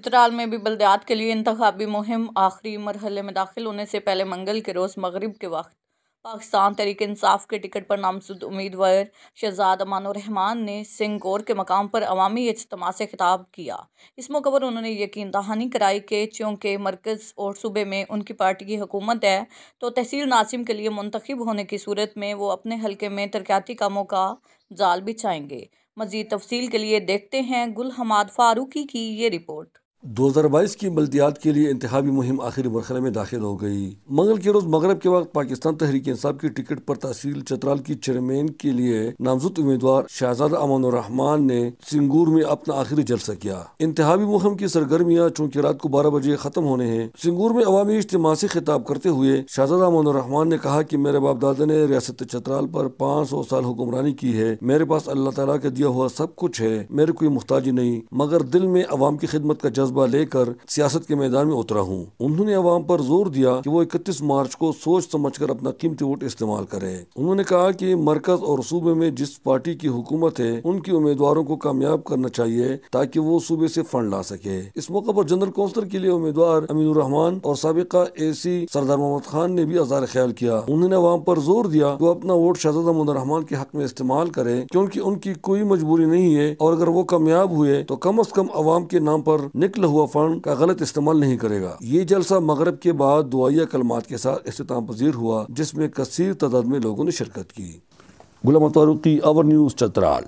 چترال میں بھی بلدیات کے لیے انتخابی مہم آخری مرحلے میں داخل ہونے سے پہلے منگل کے روز مغرب کے وقت پاکستان تحریک انصاف کے ٹکٹ پر نامزد امیدوار شہزاد امان الرحمان نے سنگور کے مقام پر عوامی اجتماع سے خطاب کیا۔ اس موقع پر انہوں نے یقین دہانی کرائی کہ چونکہ مرکز اور صوبے میں ان کی پارٹی کی حکومت ہے تو تحصیل ناظم کے لیے منتخب ہونے کی صورت میں وہ اپنے حلقے میں ترقیاتی کاموں کا جال بچھائیں گے۔ مزید تفصیل کے لیے دیکھتے ہیں گل حماد فاروقی کی یہ رپورٹ۔ 2022 کی بلدیات کے لیے انتخابی مہم آخری مرحلے میں داخل ہو گئی۔ منگل کے روز مغرب کے وقت پاکستان تحریک انصاف کی ٹکٹ پر تحصیل چترال کی چیئرمین کے لیے نامزد امیدوار شہزاد امان الرحمان نے سنگور میں اپنا آخری جلسہ کیا۔ انتخابی مہم کی سرگرمیاں چونکہ رات کو 12 بجے ختم ہونے ہیں، سنگور میں عوامی اجتماع سے خطاب کرتے ہوئے شہزاد امان الرحمان نے کہا کہ میرے باپ دادا نے ریاست چترال پر 500 سال حکمرانی کی ہے، میرے پاس اللہ تعالیٰ کا دیا ہوا سب کچھ ہے، میرے کوئی محتاجی نہیں، مگر دل میں عوام کی خدمت کا جذبہ لے کر سیاست کے میدان میں اترا ہوں۔ انہوں نے عوام پر زور دیا کہ وہ 31 مارچ کو سوچ سمجھ کر اپنا قیمتی ووٹ استعمال کرے۔ انہوں نے کہا کہ مرکز اور صوبے میں جس پارٹی کی حکومت ہے ان کے امیدواروں کو کامیاب کرنا چاہیے تاکہ وہ صوبے سے فنڈ لا سکے۔ اس موقع پر جنرل کونسلر کے لیے امیدوار امین الرحمان اور سابقہ AC سردار محمد خان نے بھی اظہار خیال کیا۔ انہوں نے عوام پر زور دیا کہ وہ اپنا ووٹ شہزاد امان الرحمان کے حق میں استعمال کرے کیونکہ ان کی کوئی مجبوری نہیں ہے، اور اگر وہ کامیاب ہوئے تو کم از کم عوام کے نام پر نکلا ہوا فنڈ کا غلط استعمال نہیں کرے گا۔ یہ جلسہ مغرب کے بعد دعائیہ کلمات کے ساتھ اختتام پذیر ہوا جس میں کثیر تعداد میں لوگوں نے شرکت کی۔ غلام فاروقی، اور نیوز چترال۔